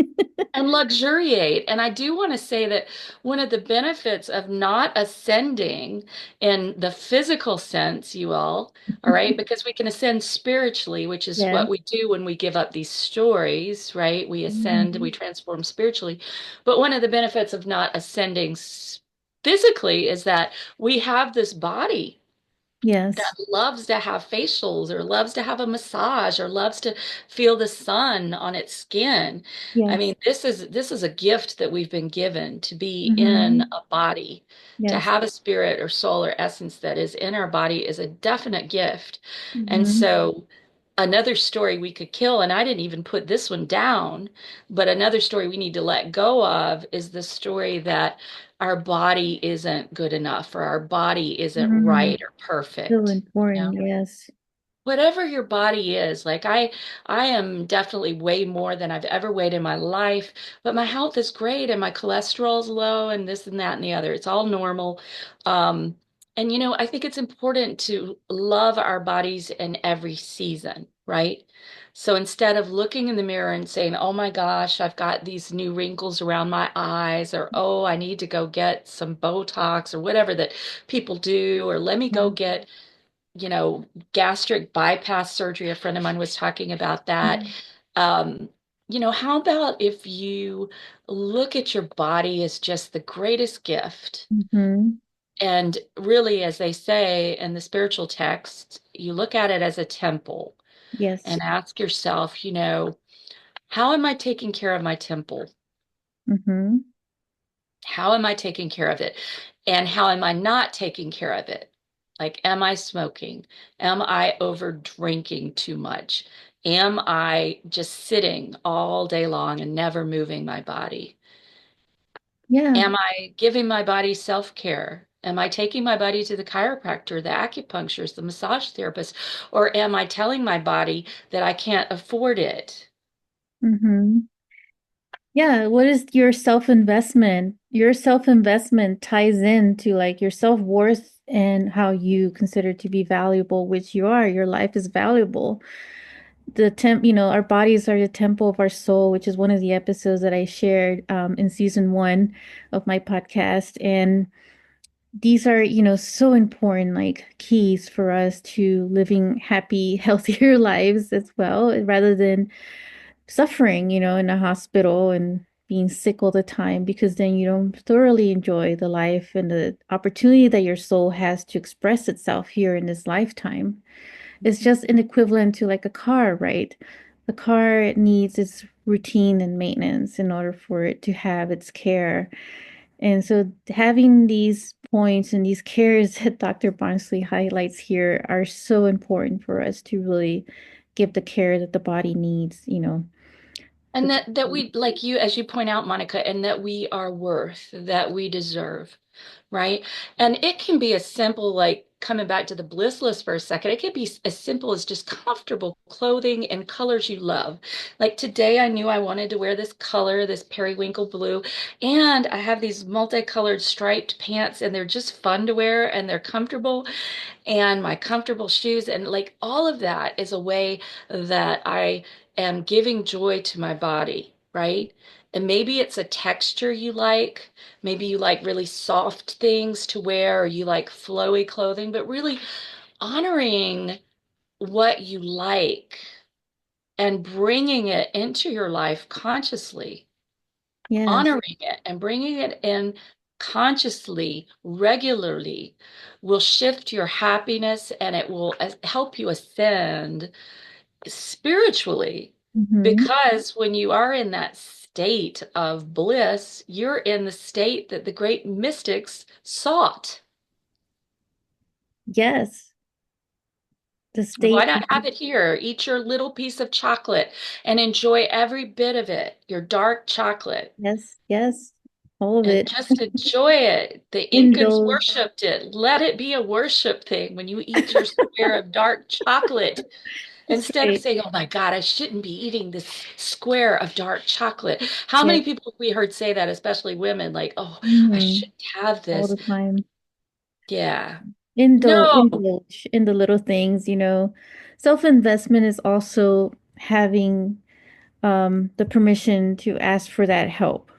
S2: And luxuriate. And I do want to say that one of the benefits of not ascending in the physical sense, all right, because we can ascend spiritually, which is
S1: yeah.
S2: what we do when we give up these stories, right? We ascend, we
S1: Mhm.
S2: transform spiritually. But one of the benefits of not ascending physically is that we have this body that
S1: Yes,
S2: loves to have facials or loves to have a massage or loves to feel the sun on its skin. I
S1: yes.
S2: mean, this is a gift that we've been given to be in
S1: Hmm.
S2: a body. To
S1: Yes.
S2: have a spirit or soul or essence that is in our body is a definite gift. And
S1: Hmm.
S2: so another story we could kill, and I didn't even put this one down, but another story we need to let go of is the story that our body isn't good enough or our body isn't
S1: Hmm.
S2: right or
S1: So
S2: perfect.
S1: important. Yes.
S2: Whatever your body is, like I am definitely way more than I've ever weighed in my life, but my health is great and my cholesterol's low and this and that and the other. It's all normal. Um, And I think it's important to love our bodies in every season, right? So instead of looking in the mirror and saying, "Oh my gosh, I've got these new wrinkles around my eyes," or "Oh, I need to go get some Botox," or whatever that people do, or "Let me go
S1: Yeah.
S2: get, gastric bypass surgery." A friend of mine was talking about that. Um, how about if you look at your body as just the greatest gift?
S1: Mm-hmm.
S2: And really, as they say in the spiritual texts, you look at it as a temple
S1: Yes.
S2: and ask yourself, how am I taking care of my temple?
S1: Mm-hmm.
S2: How am I taking care of it? And how am I not taking care of it? Like, am I smoking? Am I over drinking too much? Am I just sitting all day long and never moving my body?
S1: Yeah.
S2: Am I giving my body self-care? Am I taking my body to the chiropractor, the acupuncturist, the massage therapist, or am I telling my body that I can't afford it?
S1: Mm-hmm. Yeah, what is your self-investment? Your self-investment ties into like your self-worth and how you consider to be valuable, which you are. Your life is valuable. Our bodies are the temple of our soul, which is one of the episodes that I shared in season one of my podcast. And these are, so important, like keys for us to living happy, healthier lives as well, rather than suffering, in a hospital and being sick all the time, because then you don't thoroughly enjoy the life and the opportunity that your soul has to express itself here in this lifetime. It's just an equivalent to like a car, right? The car needs its routine and maintenance in order for it to have its care. And so having these points and these cares that Dr. Barnsley highlights here are so important for us to really give the care that the body needs,
S2: And
S1: to
S2: that we, like you, as you point out, Monica, and that we are worth, that we deserve, right? And it can be as simple, like coming back to the bliss list for a second, it can be as simple as just comfortable clothing and colors you love. Like today, I knew I wanted to wear this color, this periwinkle blue, and I have these multicolored striped pants, and they're just fun to wear and they're comfortable, and my comfortable shoes, and like all of that is a way that I am giving joy to my body, right? And maybe it's a texture you like. Maybe you like really soft things to wear, or you like flowy clothing, but really honoring what you like and bringing it into your life consciously,
S1: Yes.
S2: honoring it and bringing it in consciously, regularly, will shift your happiness, and it will help you ascend spiritually.
S1: Hmm.
S2: Because when you are in that state of bliss, you're in the state that the great mystics sought.
S1: Yes. The
S2: Why
S1: state.
S2: not have it here? Eat your little piece of chocolate and enjoy every bit of it, your dark chocolate.
S1: Yes. Yes. All of
S2: And
S1: it.
S2: just enjoy it. The Incans
S1: Indulge.
S2: worshipped it. Let it be a worship thing when you eat your square of dark chocolate.
S1: That's
S2: Instead of
S1: right.
S2: saying, "Oh my God, I shouldn't be eating this square of dark chocolate." How
S1: Yes.
S2: many people have we heard say that, especially women, like, "Oh, I
S1: Hmm.
S2: shouldn't have
S1: All
S2: this."
S1: the time.
S2: Yeah. No.
S1: Indulge in the little things. Self-investment is also having the permission to ask for that help.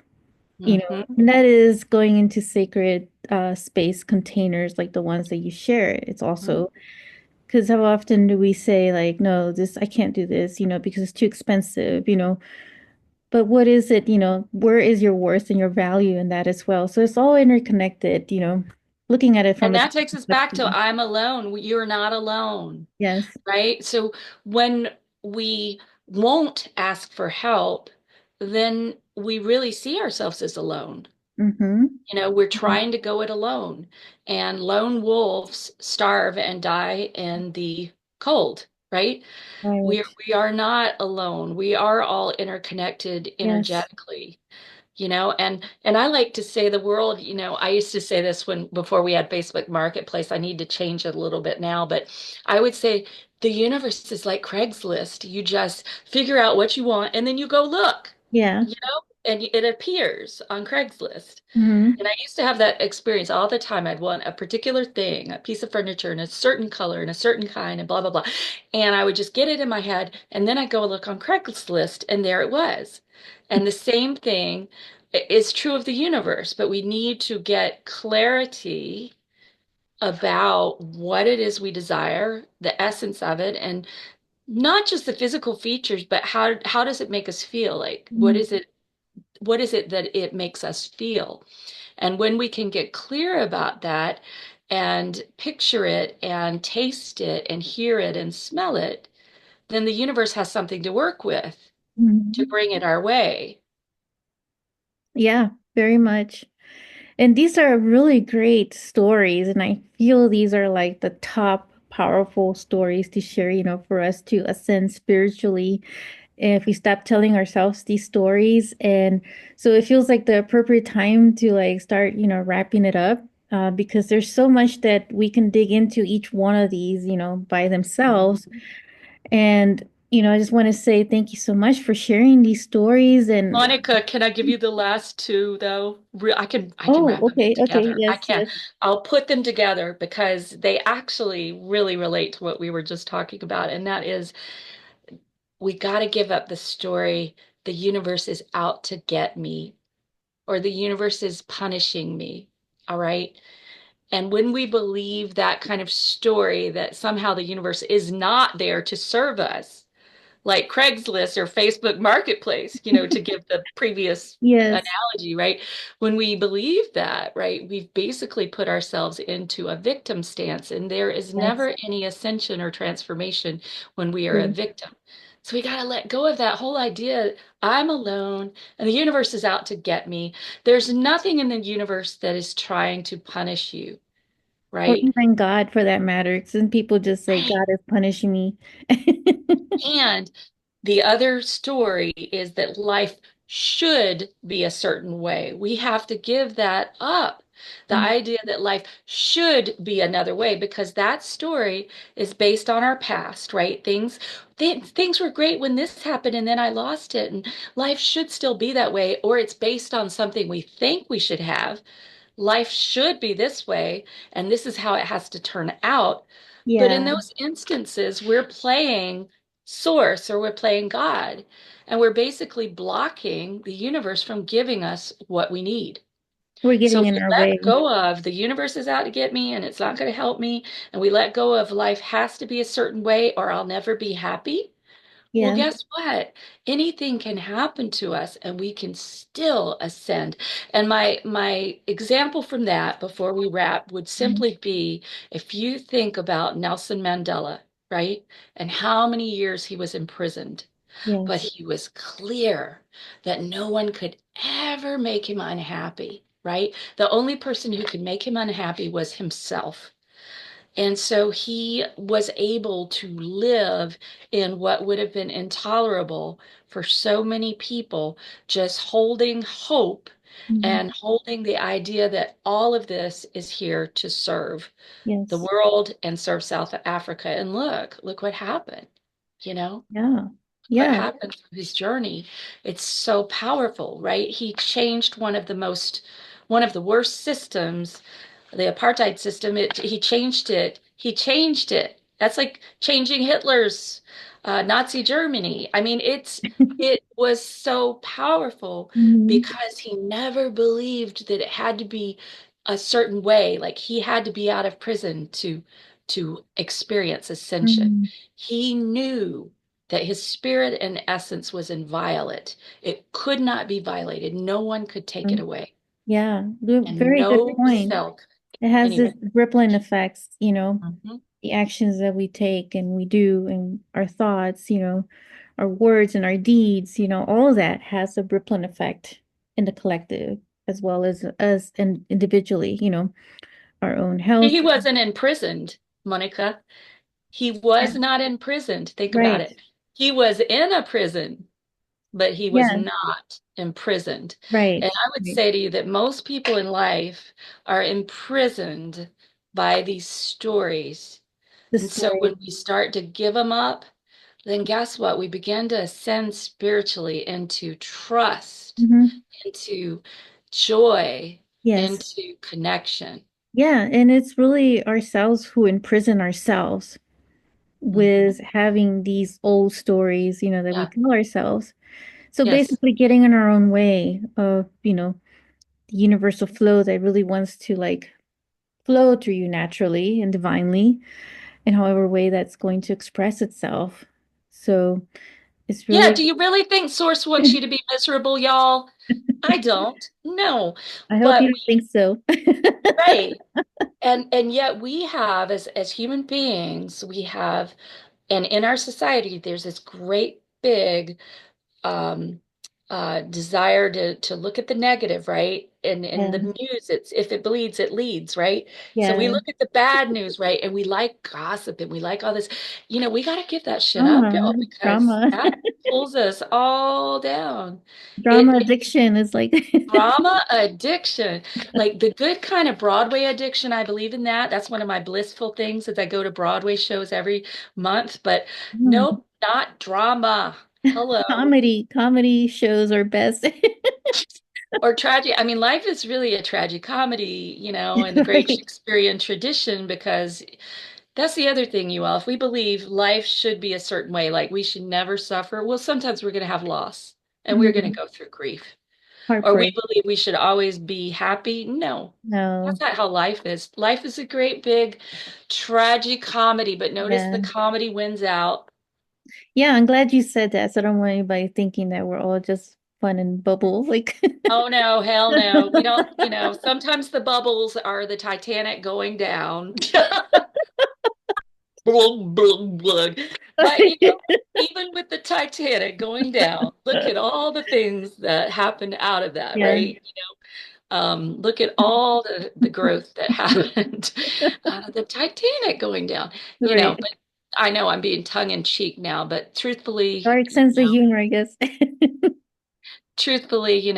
S2: Hmm.
S1: And that is going into sacred space containers like the ones that you share. It's also because how often do we say like, no, this I can't do this, because it's too expensive. But what is it, where is your worth and your value in that as well? So it's all interconnected, looking at it from
S2: And
S1: a
S2: that takes us back to
S1: perspective.
S2: I'm alone. You're not alone,
S1: Yes.
S2: right? So when we won't ask for help, then we really see ourselves as alone.
S1: Mm-hmm.
S2: We're trying to go it alone, and lone wolves starve and die in the cold, right? We
S1: Right.
S2: we are not alone. We are all interconnected
S1: Yes.
S2: energetically, and I like to say the world, I used to say this when before we had Facebook Marketplace. I need to change it a little bit now, but I would say the universe is like Craigslist. You just figure out what you want and then you go look.
S1: Yeah.
S2: and it appears on Craigslist.
S1: Hmm.
S2: And I used to have that experience all the time. I'd want a particular thing, a piece of furniture in a certain color and a certain kind and blah, blah, blah. And I would just get it in my head. And then I'd go look on Craigslist and there it was. And the same thing is true of the universe, but we need to get clarity about what it is we desire, the essence of it, and not just the physical features, but how does it make us feel? Like what is it that it makes us feel? And when we can get clear about that and picture it and taste it and hear it and smell it, then the universe has something to work with to
S1: Hmm.
S2: bring it our way.
S1: Yeah, very much. And these are really great stories, and I feel these are like the top powerful stories to share, for us to ascend spiritually if we stop telling ourselves these stories. And so it feels like the appropriate time to like start, wrapping it up, because there's so much that we can dig into each one of these, by themselves. And, I just want to say thank you so much for sharing these stories. And
S2: Monica, can I give you the last two though? I can
S1: oh,
S2: wrap them
S1: okay, okay,
S2: together. I
S1: yes,
S2: can.
S1: yes,
S2: I'll put them together because they actually really relate to what we were just talking about, and that is we got to give up the story the universe is out to get me or the universe is punishing me. All right. And when we believe that kind of story that somehow the universe is not there to serve us, like Craigslist or Facebook Marketplace, to give the previous
S1: yes,
S2: analogy, right? When we believe that, right, we've basically put ourselves into a victim stance, and there is
S1: yes,
S2: never any ascension or transformation when we are a
S1: true.
S2: victim. So we got to let go of that whole idea. I'm alone and the universe is out to get me. There's nothing in the universe that is trying to punish you,
S1: Or
S2: right?
S1: even God for that matter. Some people just say
S2: Right.
S1: God is punishing me.
S2: And the other story is that life should be a certain way. We have to give that up. The
S1: Mm.
S2: idea that life should be another way, because that story is based on our past, right? Things were great when this happened and then I lost it, and life should still be that way, or it's based on something we think we should have. Life should be this way, and this is how it has to turn out. But in
S1: Yeah,
S2: those instances, we're playing source or we're playing God, and we're basically blocking the universe from giving us what we need.
S1: we're
S2: So
S1: getting
S2: if
S1: in
S2: we
S1: our
S2: let
S1: way.
S2: go of the universe is out to get me and it's not going to help me, and we let go of life has to be a certain way or I'll never be happy, well,
S1: Yeah.
S2: guess what? Anything can happen to us and we can still ascend. And my example from that before we wrap would
S1: Mhm.
S2: simply be if you think about Nelson Mandela, right? And how many years he was imprisoned, but
S1: Yes.
S2: he was clear that no one could ever make him unhappy, right? The only person who could make him unhappy was himself. And so he was able to live in what would have been intolerable for so many people, just holding hope
S1: Mhm.
S2: and holding the idea that all of this is here to serve the
S1: Yes.
S2: world and serve South Africa. And look what happened, you know?
S1: Yeah.
S2: What
S1: Yeah.
S2: happened from his journey. It's so powerful, right? He changed one of the worst systems, the apartheid system. He changed it. He changed it. That's like changing Hitler's Nazi Germany. I mean, it was so powerful
S1: Mhm.
S2: because he never believed that it had to be a certain way. Like he had to be out of prison to experience ascension.
S1: Mhm.
S2: He knew that his spirit and essence was inviolate. It could not be violated. No one could take it
S1: Mhm.
S2: away.
S1: Yeah.
S2: And
S1: Very good
S2: no
S1: point.
S2: cell could
S1: It has this
S2: anyway.
S1: rippling effects,
S2: Mhm.
S1: the actions that we take and we do and our thoughts, our words and our deeds, all of that has a rippling effect in the collective as well as us and individually, our own
S2: He
S1: health.
S2: wasn't imprisoned, Monica. He was
S1: Yeah.
S2: not imprisoned. Think about
S1: Right.
S2: it. He was in a prison, but he was
S1: Yes.
S2: not imprisoned.
S1: Right.
S2: And I would
S1: Right.
S2: say to you that most people in life are imprisoned by these stories.
S1: The
S2: And so when
S1: story.
S2: we start to give them up, then guess what? We begin to ascend spiritually into trust,
S1: Hmm.
S2: into joy,
S1: Yes.
S2: into connection.
S1: Yeah, and it's really ourselves who imprison ourselves
S2: Mhm.
S1: with having these old stories, that we
S2: Yeah.
S1: tell ourselves. So
S2: Yes.
S1: basically getting in our own way of, the universal flow that really wants to like flow through you naturally and divinely in however way that's going to express itself. So it's
S2: Yeah.
S1: really,
S2: Do you really think Source wants you to be miserable, y'all? I don't. No.
S1: I hope you
S2: But
S1: don't think so.
S2: right. And yet we have as human beings, we have, and in our society, there's this great big um, desire to look at the negative, right? And in the
S1: Yeah.
S2: news, it's if it bleeds, it leads, right? So we
S1: Yeah.
S2: look at the bad news, right? And we like gossip and we like all this. We got to give that shit up,
S1: Drama,
S2: y'all, because
S1: drama,
S2: that pulls us all down.
S1: drama
S2: It
S1: addiction is like,
S2: Drama addiction, like the good kind of Broadway addiction. I believe in that. That's one of my blissful things is I go to Broadway shows every month, but
S1: hmm,
S2: nope, not drama. Hello.
S1: comedy shows are best.
S2: Or tragic. I mean, life is really a tragic comedy, in the great
S1: Right.
S2: Shakespearean tradition, because that's the other thing, you all. If we believe life should be a certain way, like we should never suffer, well, sometimes we're going to have loss and we're going to
S1: Mm,
S2: go through grief. Or we
S1: heartbreak.
S2: believe we should always be happy. No, that's
S1: No.
S2: not how life is. Life is a great big tragic comedy, but notice the
S1: Yeah.
S2: comedy wins out.
S1: Yeah, I'm glad you said that. So I don't want anybody thinking that we're all just fun and bubble. Like,
S2: Oh no, hell no. We don't, sometimes the bubbles are the Titanic going down. Blug, blug, blug. But even with the Titanic going down, look at all the things that happened out of that,
S1: yeah,
S2: right? Look at all the growth that happened out of the Titanic going down,
S1: right.
S2: but I know I'm being tongue in cheek now, but
S1: Dark sense of humor, I guess.
S2: truthfully,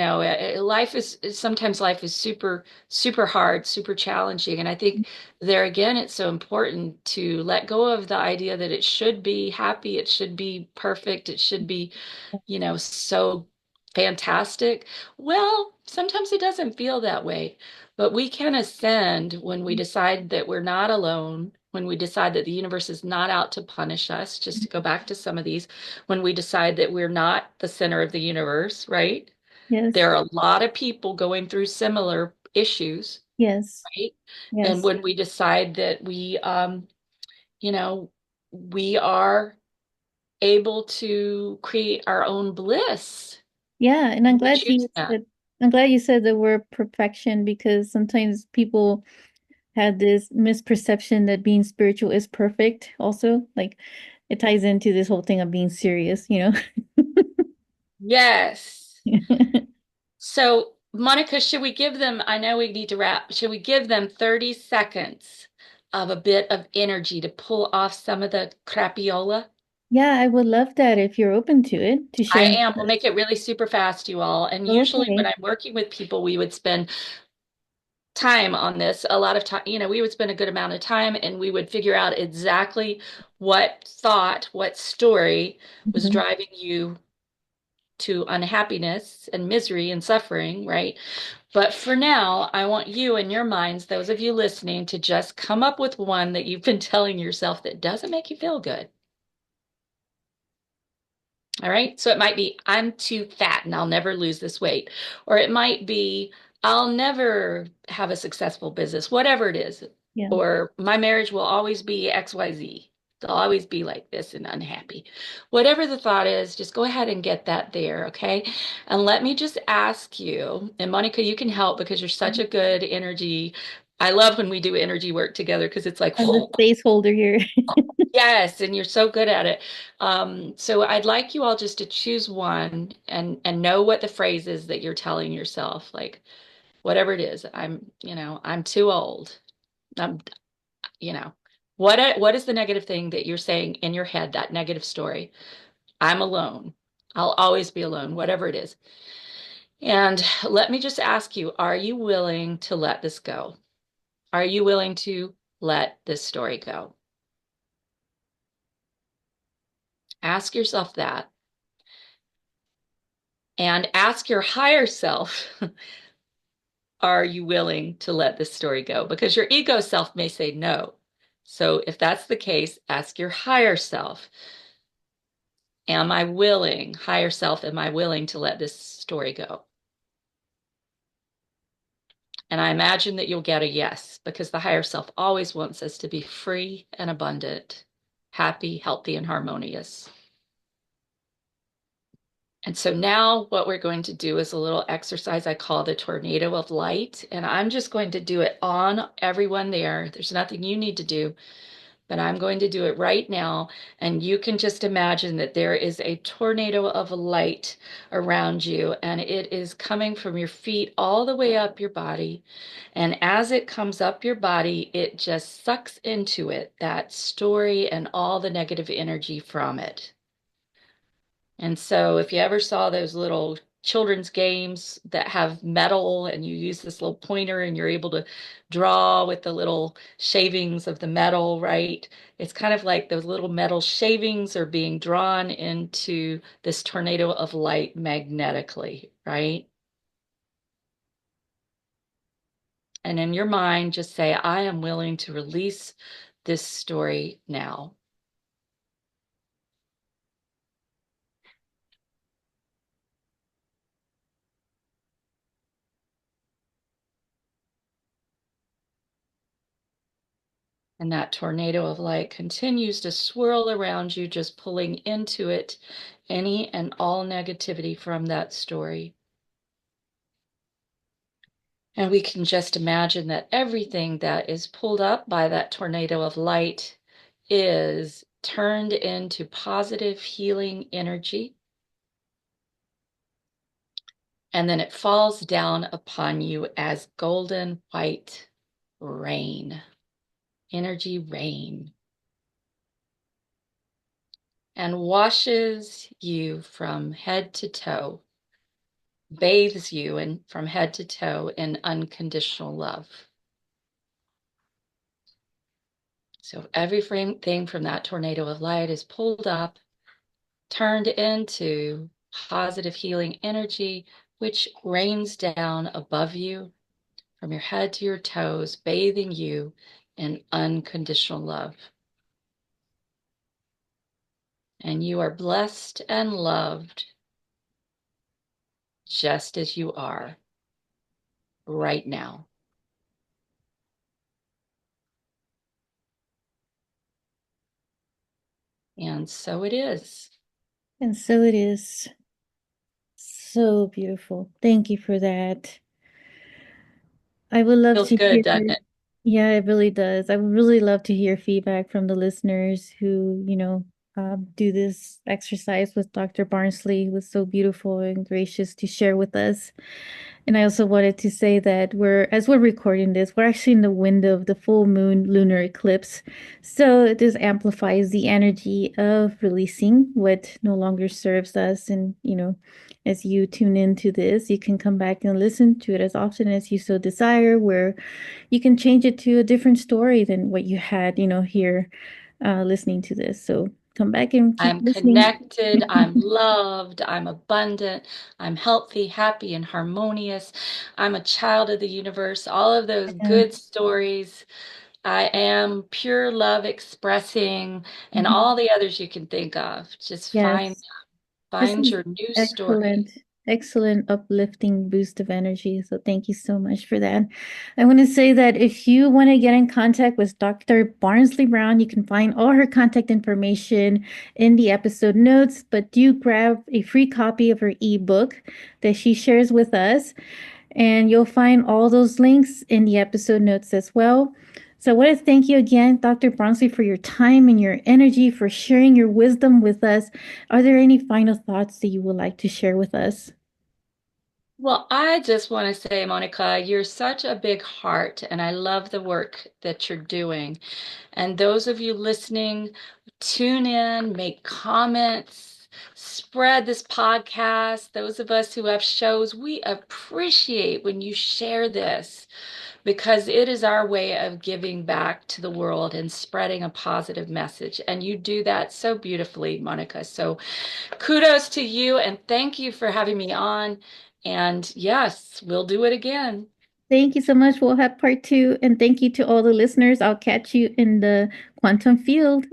S2: life is sometimes life is super, super hard, super challenging. And I think there again, it's so important to let go of the idea that it should be happy, it should be perfect, it should be so fantastic. Well, sometimes it doesn't feel that way, but we can ascend when we decide that we're not alone, when we decide that the universe is not out to punish us, just to go back to some of these, when we decide that we're not the center of the universe, right?
S1: Yes.
S2: There are a lot of people going through similar issues,
S1: Yes.
S2: right? And
S1: Yes.
S2: when we decide that you know, we are able to create our own bliss.
S1: Yeah, and
S2: We choose that.
S1: I'm glad you said the word perfection because sometimes people have this misperception that being spiritual is perfect also. Like it ties into this whole thing of being serious.
S2: Yes. So, Monica, should we give them, I know we need to wrap, should we give them 30 seconds of a bit of energy to pull off some of the crapiola?
S1: Yeah, I would love that if you're open to it, to
S2: I
S1: sharing
S2: am.
S1: with
S2: We'll
S1: us.
S2: make it really super fast, you all. And usually when
S1: Okay.
S2: I'm working with people, we would spend time on this, a lot of time, we would spend a good amount of time and we would figure out exactly what thought, what story was
S1: Mhm.
S2: driving you to unhappiness and misery and suffering, right? But for now, I want you in your minds, those of you listening, to just come up with one that you've been telling yourself that doesn't make you feel good. All right. So it might be, I'm too fat and I'll never lose this weight. Or it might be, I'll never have a successful business, whatever it is.
S1: Yeah.
S2: Or my marriage will always be XYZ. They'll always be like this and unhappy. Whatever the thought is, just go ahead and get that there. Okay. And let me just ask you, and Monica, you can help because you're such a good energy. I love when we do energy work together because it's like,
S1: As a space holder here.
S2: yes, and you're so good at it. So I'd like you all just to choose one and know what the phrase is that you're telling yourself, like whatever it is. I'm too old. I'm, you know, what is the negative thing that you're saying in your head, that negative story? I'm alone. I'll always be alone, whatever it is. And let me just ask you, are you willing to let this go? Are you willing to let this story go? Ask yourself that. And ask your higher self, are you willing to let this story go? Because your ego self may say no. So if that's the case, ask your higher self, am I willing, higher self, am I willing to let this story go? And I imagine that you'll get a yes, because the higher self always wants us to be free and abundant, happy, healthy, and harmonious. And so now what we're going to do is a little exercise I call the tornado of light. And I'm just going to do it on everyone there. There's nothing you need to do, but I'm going to do it right now. And you can just imagine that there is a tornado of light around you, and it is coming from your feet all the way up your body. And as it comes up your body, it just sucks into it that story and all the negative energy from it. And so if you ever saw those little children's games that have metal and you use this little pointer and you're able to draw with the little shavings of the metal, right? It's kind of like those little metal shavings are being drawn into this tornado of light magnetically, right? And in your mind, just say, I am willing to release this story now. And that tornado of light continues to swirl around you, just pulling into it any and all negativity from that story. And we can just imagine that everything that is pulled up by that tornado of light is turned into positive healing energy. And then it falls down upon you as golden white rain, energy rain, and washes you from head to toe, bathes you in, from head to toe in unconditional love. So everything from that tornado of light is pulled up, turned into positive healing energy, which rains down above you from your head to your toes, bathing you in unconditional love. And you are blessed and loved just as you are right now. And so it is.
S1: And so it is. So beautiful. Thank you for that. I would love
S2: Feels
S1: to
S2: good,
S1: hear,
S2: doesn't it?
S1: yeah, it really does. I would really love to hear feedback from the listeners who, do this exercise with Dr. Barnsley. It was so beautiful and gracious to share with us. And I also wanted to say that as we're recording this, we're actually in the window of the full moon lunar eclipse. So this amplifies the energy of releasing what no longer serves us. And, as you tune into this, you can come back and listen to it as often as you so desire, where you can change it to a different story than what you had, here listening to this. So come back and keep
S2: I'm
S1: listening.
S2: connected, I'm loved, I'm abundant, I'm healthy, happy, and harmonious. I'm a child of the universe. All of those
S1: Yeah.
S2: good stories. I am pure love expressing, and
S1: Mhm.
S2: all the others you can think of. Just find
S1: Yes. This
S2: find
S1: is
S2: your new story.
S1: excellent, excellent uplifting boost of energy. So thank you so much for that. I want to say that if you want to get in contact with Dr. Barnsley Brown, you can find all her contact information in the episode notes, but do grab a free copy of her ebook that she shares with us. And you'll find all those links in the episode notes as well. So I want to thank you again, Dr. Bronsley, for your time and your energy, for sharing your wisdom with us. Are there any final thoughts that you would like to share with us?
S2: Well, I just want to say, Monica, you're such a big heart, and I love the work that you're doing. And those of you listening, tune in, make comments, spread this podcast. Those of us who have shows, we appreciate when you share this, because it is our way of giving back to the world and spreading a positive message. And you do that so beautifully, Monica. So kudos to you and thank you for having me on. And yes, we'll do it again.
S1: Thank you so much. We'll have part two. And thank you to all the listeners. I'll catch you in the quantum field.